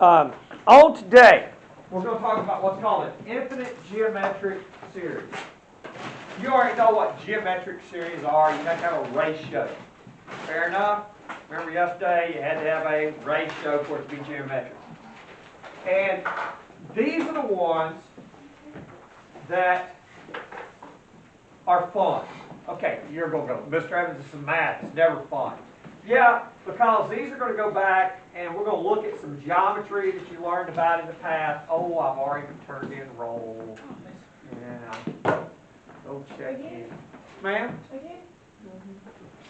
On today, we're going to talk about what's called an infinite geometric series. You already know what geometric series are. You have to have a ratio. Fair enough? Remember yesterday you had to have a ratio for it to be geometric. And these are the ones that are fun. Okay, you're going to go, Mr. Evans, is some math. It's never fun. Yeah, because these are going to go back and we're going to look at some geometry that you learned about in the past. Oh, I've already turned in roll. Yeah. Go check in. Ma'am? Okay.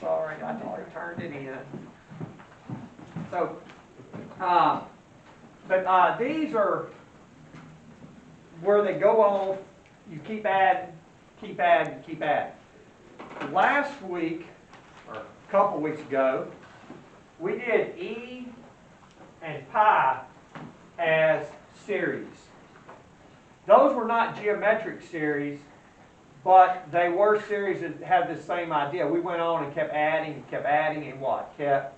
Sorry, I already turned it in. So, these are where they go on. You keep adding, keep adding, keep adding. Last week, or a couple weeks ago, we did E and pi as series. Those were not geometric series, but they were series that had the same idea. We went on and kept adding and what? Kept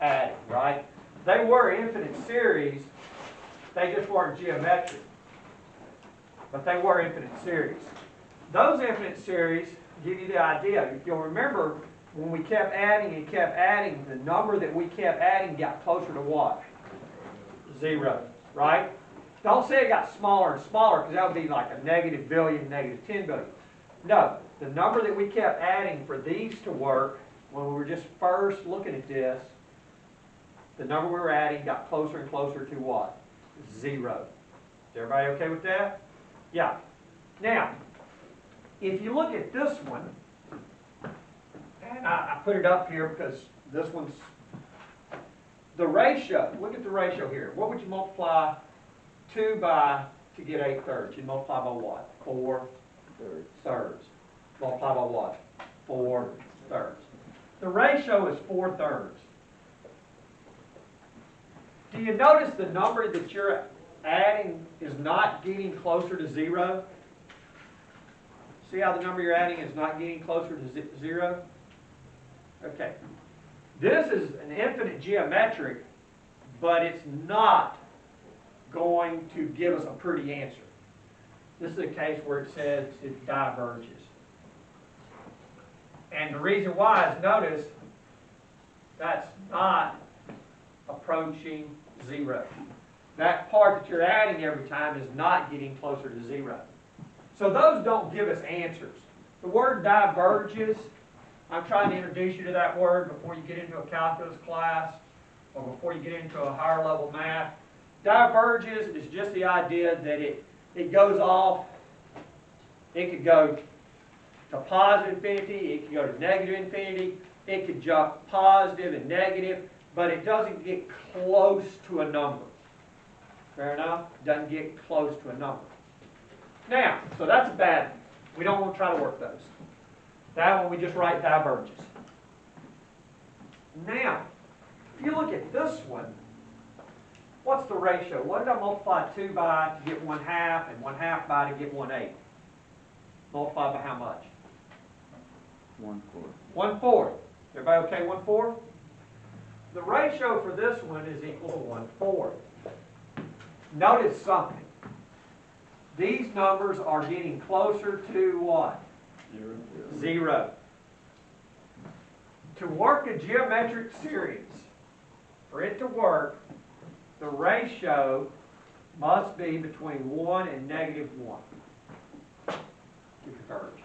adding, right? They were infinite series, they just weren't geometric. But they were infinite series. Those infinite series give you the idea. If you'll remember, when we kept adding and kept adding, the number that we kept adding got closer to what? 0, right? Don't say it got smaller and smaller, because that would be like a negative billion, negative 10 billion. No, the number that we kept adding for these to work, when we were just first looking at this, the number we were adding got closer and closer to what? 0. Is everybody okay with that? Yeah. Now, if you look at this one, and I put it up here because this one's the ratio. Look at the ratio here. What would you multiply 2 by to get 8/3? You multiply by what? 4/3. Multiply by what? 4/3. The ratio is 4/3. Do you notice the number that you're adding is not getting closer to 0? See how the number you're adding is not getting closer to 0? Okay. This is an infinite geometric, but it's not going to give us a pretty answer. This is a case where it says it diverges. And the reason why is, notice, that's not approaching 0. That part that you're adding every time is not getting closer to 0. So those don't give us answers. The word diverges, I'm trying to introduce you to that word before you get into a calculus class or before you get into a higher level math. Diverges is just the idea that it goes off. It could go to positive infinity, it could go to negative infinity, it could jump positive and negative, but it doesn't get close to a number. Fair enough? It doesn't get close to a number. Now, so that's a bad one. We don't want to try to work those. That one we just write diverges. Now, if you look at this one, what's the ratio? What did I multiply 2 by to get 1/2 and 1/2 by to get 1/8? Multiply by how much? 1/4. 1/4. Everybody okay, 1/4? The ratio for this one is equal to 1/4. Notice something. These numbers are getting closer to what? 0. To work a geometric series, for it to work, the ratio must be between 1 and -1 to converge.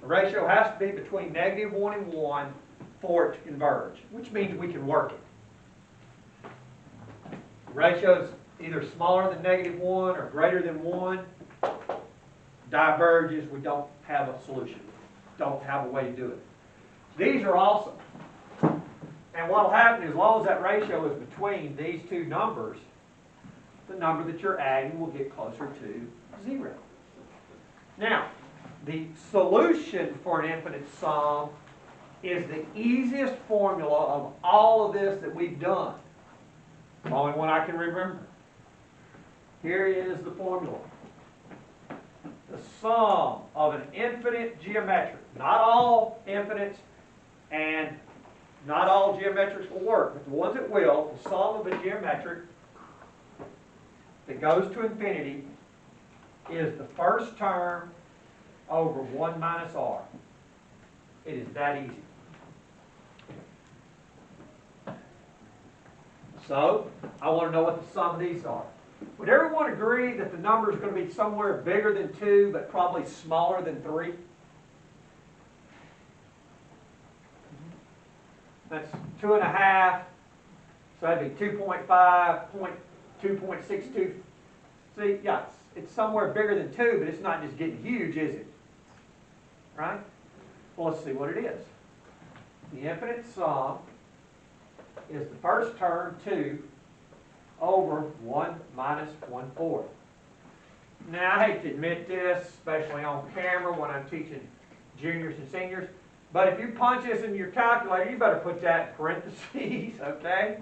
The ratio has to be between -1 and 1 for it to converge, which means we can work it. The ratio is either smaller than -1 or greater than 1. Diverges, we don't have a solution. Don't have a way to do it. These are awesome. And what will happen is, as long as that ratio is between these two numbers, the number that you're adding will get closer to 0. Now, the solution for an infinite sum is the easiest formula of all of this that we've done. The only one I can remember. Here is the formula. The sum of an infinite geometric, not all infinites and not all geometrics will work, but the ones that will, the sum of a geometric that goes to infinity is the first term over 1 minus r. It is that easy. So, I want to know what the sum of these are. Would everyone agree that the number is going to be somewhere bigger than 2, but probably smaller than 3? That's 2.5, so that'd be 2.5, 2.62. See, yeah, it's somewhere bigger than 2, but it's not just getting huge, is it? Right? Well, let's see what it is. The infinite sum is the first term, 2, over 1 minus 1/4. Now, I hate to admit this, especially on camera when I'm teaching juniors and seniors, but if you punch this in your calculator, you better put that in parentheses, okay?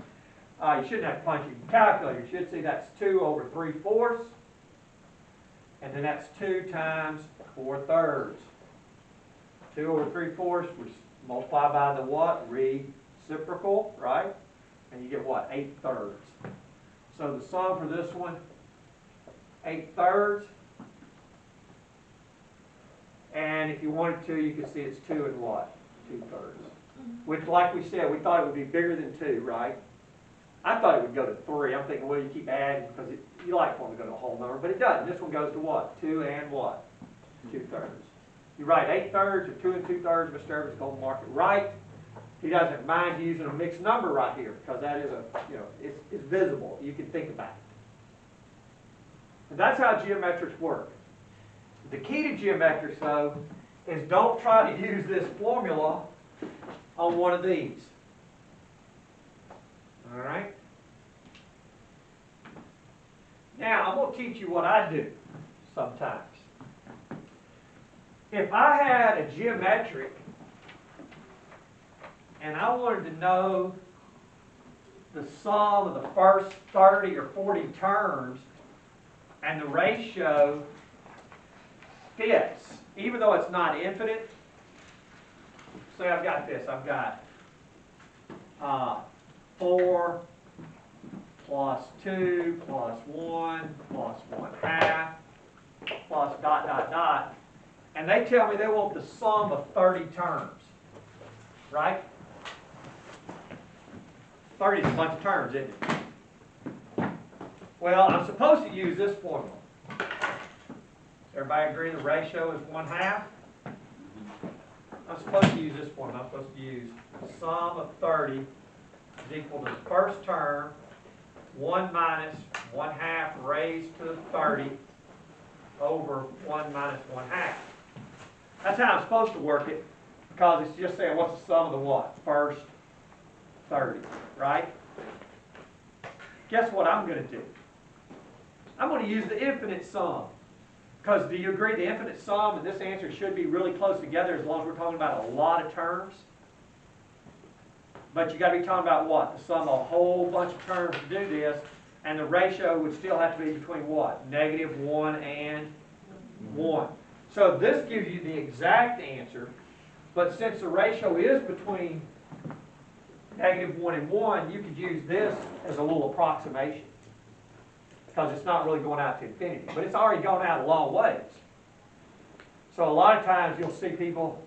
You shouldn't have to punch it in your calculator. You should see that's 2 over 3/4, and then that's 2 times 4/3. 2 over 3/4, which multiply by the what? Reciprocal, right? And you get what? 8/3. So the sum for this one, 8/3. And if you wanted to, you could see it's 2 and what? 2/3. Which, like we said, we thought it would be bigger than 2, right? I thought it would go to 3. I'm thinking, well, you keep adding because you like one to go to a whole number, but it doesn't. This one goes to what? 2 and what? 2/3. You write 8/3 or 2 and 2/3, Mr. Irvin's going to mark it right. He doesn't mind using a mixed number right here because that is it's visible. You can think about it. And that's how geometrics work. The key to geometrics, though, is don't try to use this formula on one of these. All right? Now, I'm going to teach you what I do sometimes. If I had a geometric and I wanted to know the sum of the first 30 or 40 terms and the ratio fits, even though it's not infinite, say I've got this, I've got 4 plus 2 plus 1 plus 1/2 plus dot, dot, dot, and they tell me they want the sum of 30 terms, right? 30 is a bunch of terms, isn't it? Well, I'm supposed to use this formula. Everybody agree the ratio is 1/2? I'm supposed to use this formula. I'm supposed to use the sum of 30 is equal to the first term, 1 minus 1/2 raised to the 30 over 1 minus 1/2. That's how I'm supposed to work it, because it's just saying what's the sum of the what? First 30, right? Guess what I'm going to do? I'm going to use the infinite sum. Because do you agree the infinite sum and this answer should be really close together as long as we're talking about a lot of terms? But you got to be talking about what? The sum of a whole bunch of terms to do this, and the ratio would still have to be between what? -1 and 1. So this gives you the exact answer, but since the ratio is between -1 and 1, you could use this as a little approximation, because it's not really going out to infinity, but it's already gone out a long ways. So a lot of times you'll see people,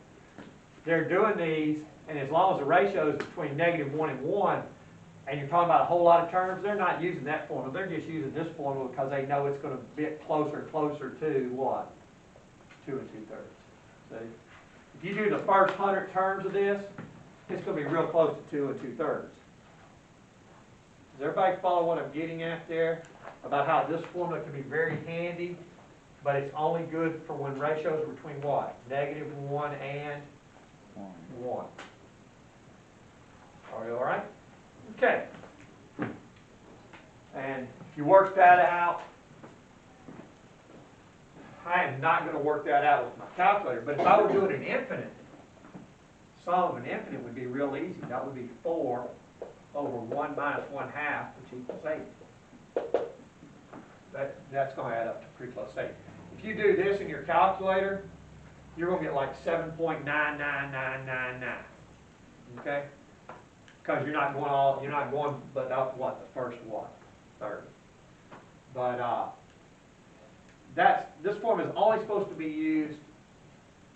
they're doing these, and as long as the ratio is between -1 and 1, and you're talking about a whole lot of terms, they're not using that formula. They're just using this formula because they know it's going to get closer and closer to what? 2 and 2/3. See? If you do the first 100 terms of this, it's going to be real close to 2 and 2/3. Does everybody follow what I'm getting at there? About how this formula can be very handy, but it's only good for when ratios are between what? -1 and 1. Are you all right? Okay. And if you work that out, I am not going to work that out with my calculator, but if I were doing an infinite, sum of an infinite would be real easy. That would be 4 over 1 minus 1/2, which equals 8. That's going to add up to pretty close to 8. if you do this in your calculator, you're gonna get like 7.99999. Okay? Because you're not going but up what, the first what? Third. But this formula is only supposed to be used,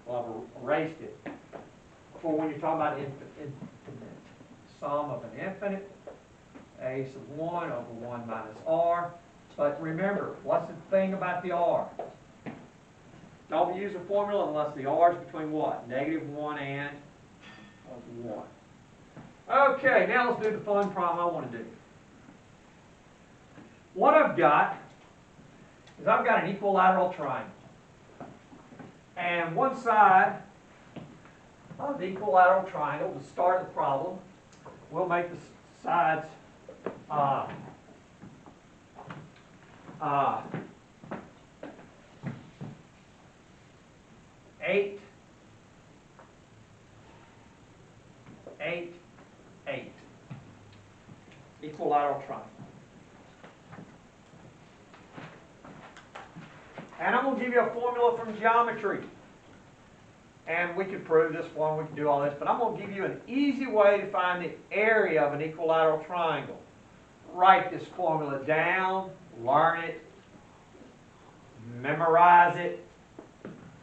well, I've erased it, for when you're talking about infinite. Sum of an infinite, a sub 1 over 1 minus r. But remember, what's the thing about the r? Don't use a formula unless the r is between what? -1 and 1. Okay, now let's do the fun problem I want to do. What I've got is I've got an equilateral triangle. And one side of the equilateral triangle, to start the problem, we'll make the sides 8, 8, 8. Equilateral triangle. And I'm going to give you a formula from geometry. And we could prove this one, we can do all this, but I'm going to give you an easy way to find the area of an equilateral triangle. Write this formula down, learn it, memorize it.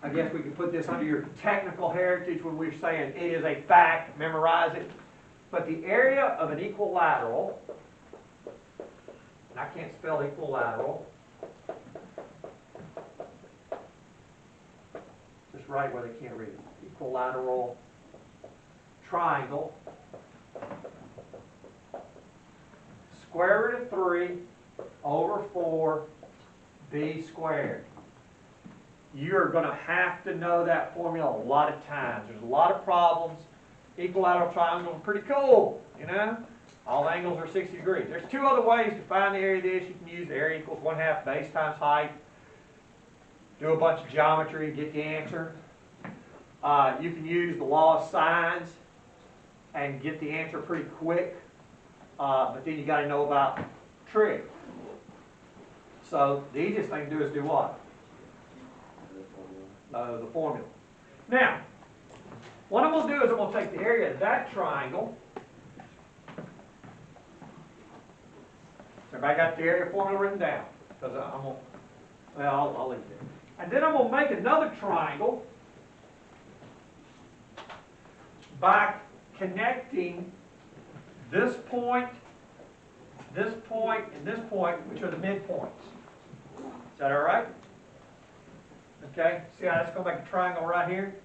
I guess we could put this under your technical heritage when we're saying it is a fact, memorize it. But the area of an equilateral, and I can't spell equilateral, just write where they can't read it. Equilateral triangle, square root of 3 over 4b squared. You're going to have to know that formula a lot of times. There's a lot of problems. Equilateral triangles are pretty cool, you know. All angles are 60 degrees. There's two other ways to find the area of this. You can use the area equals 1/2 base times height. Do a bunch of geometry and get the answer. You can use the law of sines and get the answer pretty quick. But then you got to know about trig. So the easiest thing to do is do what? The formula. Now, what I'm going to do is I'm going to take the area of that triangle. Everybody got the area formula written down? Because I'm going to, well, I'll leave it there. And then I'm going to make another triangle by connecting this point, and this point, which are the midpoints. Is that all right? Okay, see how that's going to make a triangle right here?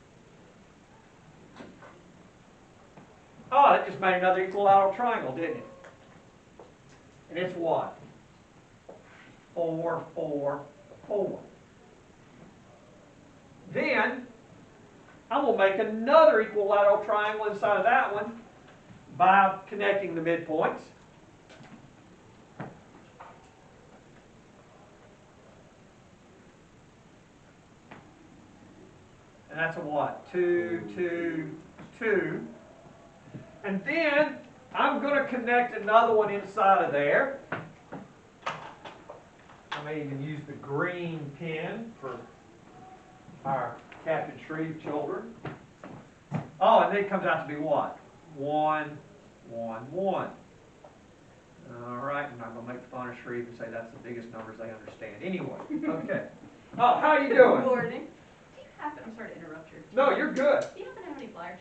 Oh, that just made another equilateral triangle, didn't it? And it's what? 4, 4, 4. Then, I'm going to make another equilateral triangle inside of that one by connecting the midpoints. And that's a what? 2, 2, 2. And then I'm going to connect another one inside of there. I may even use the green pen for our Captain Shreve children. Oh, and then it comes out to be what? 1, 1, 1. All right, I'm not going to make fun of Shreve and say that's the biggest numbers they understand. Anyway, okay. Oh, how are you doing? Good morning. I'm sorry to interrupt you. No, you're good. Do you happen to have any flyers?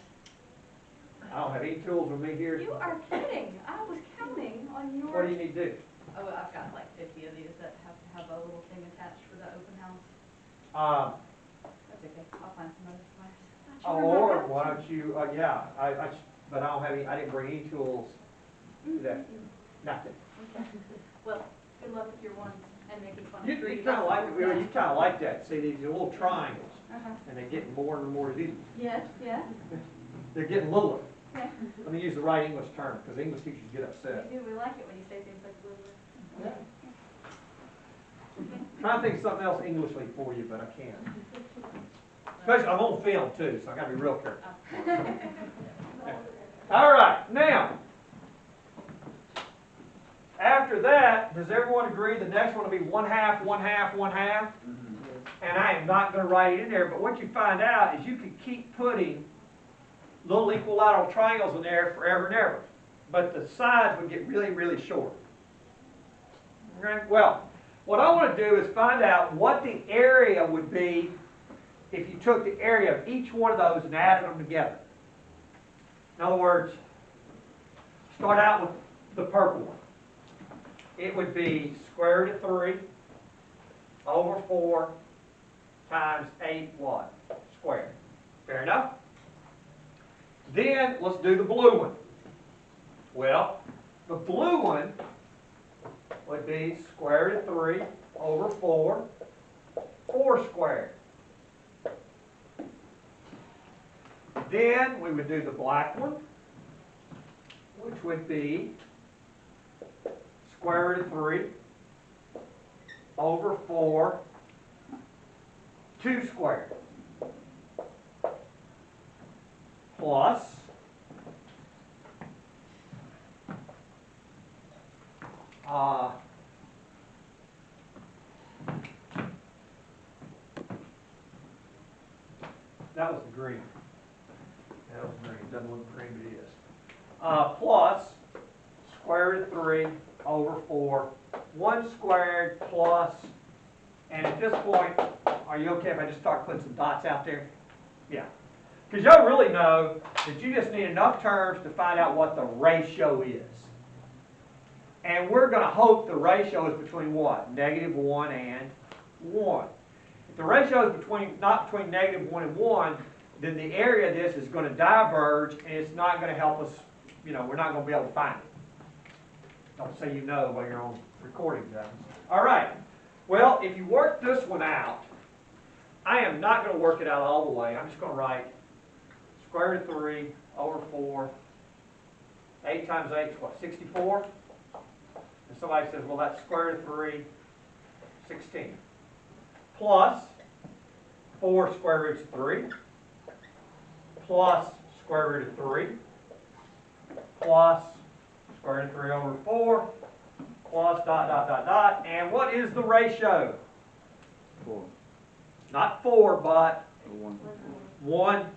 I don't have any tools with me here. You are kidding. I was counting on your... What do you need to do? Oh, well, I've got like 50 of these that have a little thing attached for the open house. That's okay. I'll find some other flyers. Or why don't you, yeah, but I don't have any, I didn't bring any tools today. Nothing. Okay. Well, good luck with your ones and making fun You of Shreve. kind of like it, you kind of like that. See, these little triangles, Uh-huh. and they're getting more and more easy. Yes, yeah. They're getting littler. Yeah. Let me use the right English term, because English teachers get upset. We do. We like it when you say things like little. Yeah. Trying to think of something else Englishly for you, but I can't. Especially, I'm on film too, so I got to be real careful. All right, now, after that, does everyone agree the next one will be 1/2, 1/2, 1/2? and I am not going to write it in there, but what you find out is you can keep putting little equilateral triangles in there forever and ever, but the sides would get really, really short. Okay? Well, what I want to do is find out what the area would be if you took the area of each one of those and added them together. In other words, start out with the purple one. It would be square root of 3 over 4 times 8 what? Squared. Fair enough? Then let's do the blue one. Well, the blue one would be square root of 3 over 4, 4 squared. Then we would do the black one, which would be square root of 3 over 4, 2 squared. Plus that was the green. That was green. Doesn't look green, but it is. Plus square root of 3 over 4, 1 squared plus, and at this point, are you okay if I just start putting some dots out there? Yeah. Because y'all really know that you just need enough terms to find out what the ratio is. And we're going to hope the ratio is between what? -1 and 1. If the ratio is not between -1 and 1, then the area of this is going to diverge, and it's not going to help us, we're not going to be able to find it. Don't say you know while you're on recording, guys. All right. Well, if you work this one out, I am not going to work it out all the way. I'm just going to write square root of 3 over 4. 8 times 8 is what, 64? And somebody says, well, that's square root of 3, 16. Plus 4 square roots of 3. Plus square root of 3. Plus square root of 3 over 4. Plus dot. And what is the ratio? 4. Not 4, but 1. 1.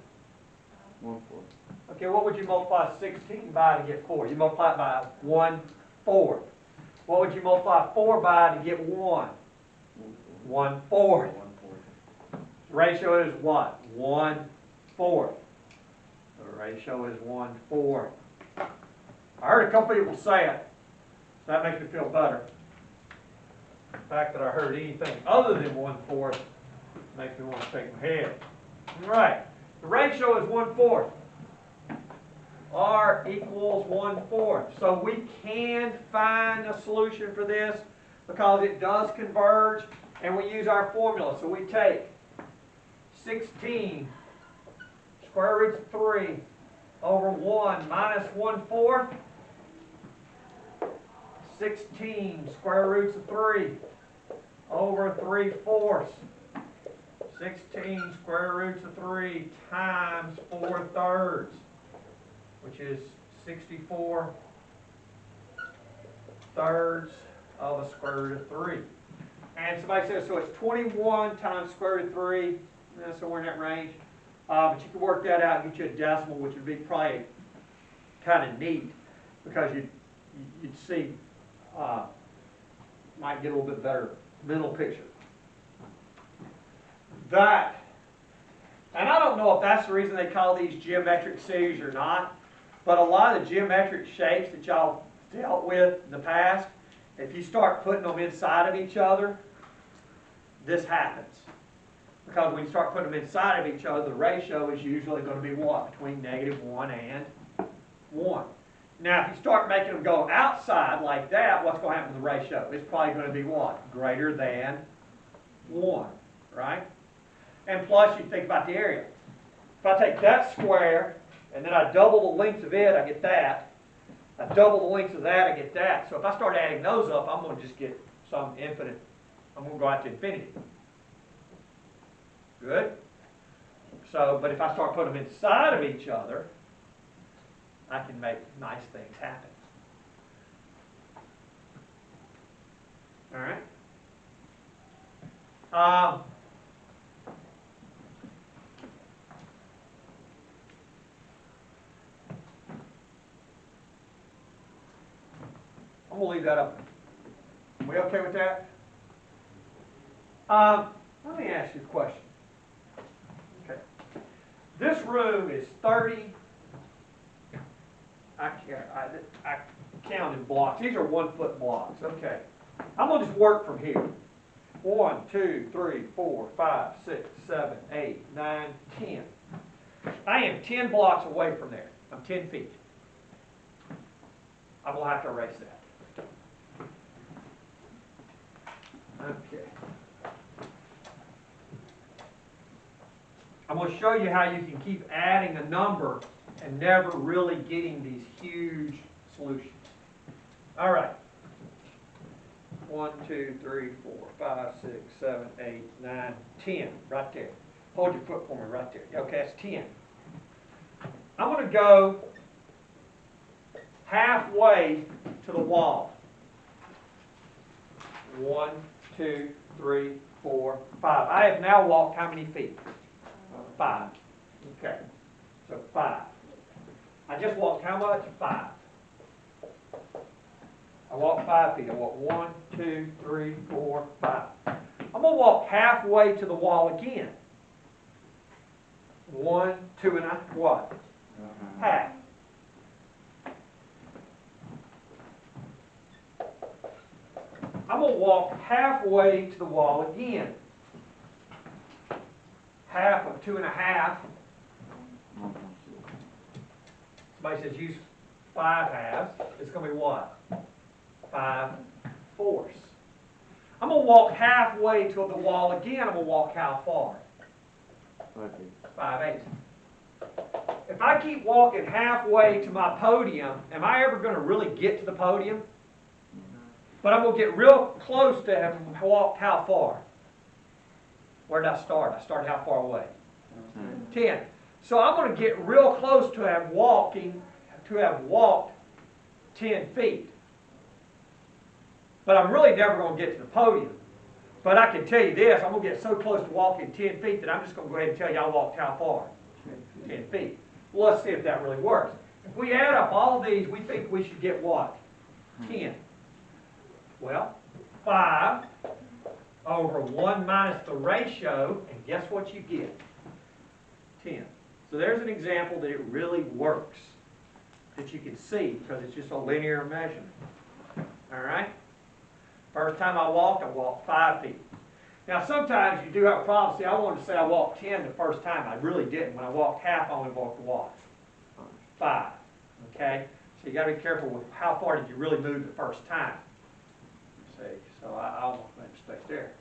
1 4. Okay, what would you multiply 16 by to get 4? You multiply it by 1/4. What would you multiply 4 by to get 1? 1/4. The ratio is what? 1/4. The ratio is 1/4. I heard a couple people say it, so that makes me feel better. The fact that I heard anything other than 1/4 makes me want to shake my head. All right, the ratio is 1/4. R equals 1/4. So we can find a solution for this because it does converge, and we use our formula. So we take 16 square roots of 3 over 1 minus 1/4. 16 square roots of 3 over 3/4. 16 square roots of 3 times 4/3, which is 64 thirds of a square root of 3. And somebody says, so it's 21 times square root of 3, somewhere in that range. But you can work that out and get you a decimal, which would be probably kind of neat, because you'd see, might get a little bit better mental picture. That, and I don't know if that's the reason they call these geometric series or not, but a lot of the geometric shapes that y'all dealt with in the past, if you start putting them inside of each other, this happens. Because when you start putting them inside of each other, the ratio is usually going to be what? Between -1 and 1. Now, if you start making them go outside like that, what's going to happen to the ratio? It's probably going to be what? Greater than 1, right? And plus, you think about the area. If I take that square, and then I double the length of it, I get that. I double the length of that, I get that. So if I start adding those up, I'm going to just get some infinite. I'm going to go out to infinity. Good? So, but if I start putting them inside of each other, I can make nice things happen. All right? we'll leave that open. We okay with that? Let me ask you a question. Okay. This room is 30, I counted blocks. These are 1 foot blocks. Okay. I'm going to just work from here. 1, 2, 3, 4, 5, 6, 7, 8, 9, 10. I am 10 blocks away from there. I'm 10 feet. I will have to erase that. Okay. I'm going to show you how you can keep adding a number and never really getting these huge solutions. All right. 1, 2, 3, 4, 5, 6, 7, 8, 9, 10. Right there. Hold your foot for me right there. Okay, that's 10. I'm going to go halfway to the wall. 1, 2, 3, 4, 5. I have now walked how many feet? 5. Okay. So 5. I just walked how much? 5. I walked 5 feet. I walked 1, 2, 3, 4, 5. I'm going to walk halfway to the wall again. 1, 2, and what? Half. I'm going to walk halfway to the wall again. Half of 2 1/2. Somebody says use 5 halves. It's going to be what? 5/4. I'm going to walk halfway to the wall again. I'm going to walk how far? 5/8. If I keep walking halfway to my podium, am I ever going to really get to the podium? But I'm going to get real close to having walked how far? Where did I start? I started how far away? 10. So I'm going to get real close to have walked 10 feet. But I'm really never going to get to the podium. But I can tell you this, I'm going to get so close to walking 10 feet that I'm just going to go ahead and tell you I walked how far? 10 feet. Well, let's see if that really works. If we add up all these, we think we should get what? 10. Well, 5 over 1 minus the ratio, and guess what you get? 10. So there's an example that it really works, that you can see, because it's just a linear measurement. All right? First time I walked 5 feet. Now, sometimes you do have a problem. See, I wanted to say I walked 10 the first time. I really didn't. When I walked half, I only walked what? 5. Okay? So you got to be careful with how far did you really move the first time. See, so I almost made a mistake there.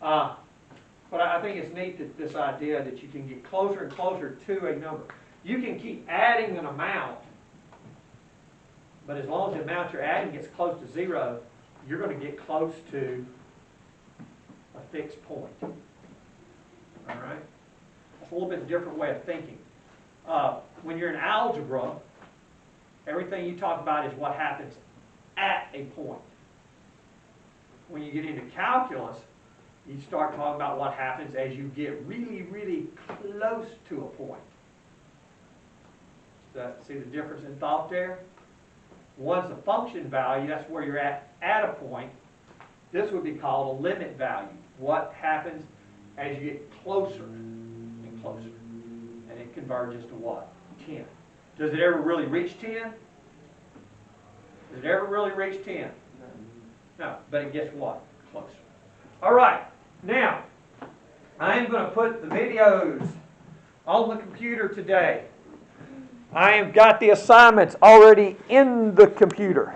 But I think it's neat that this idea that you can get closer and closer to a number. You can keep adding an amount, but as long as the amount you're adding gets close to 0, you're going to get close to a fixed point. All right? That's a little bit different way of thinking. When you're in algebra, everything you talk about is what happens at a point. When you get into calculus, you start talking about what happens as you get really, really close to a point. See the difference in thought there? One's a function value, that's where you're at a point. This would be called a limit value. What happens as you get closer and closer? And it converges to what? 10. Does it ever really reach 10? Does it ever really reach 10? No, but it gets what? Closer. All right, now, I am going to put the videos on the computer today. I have got the assignments already in the computer.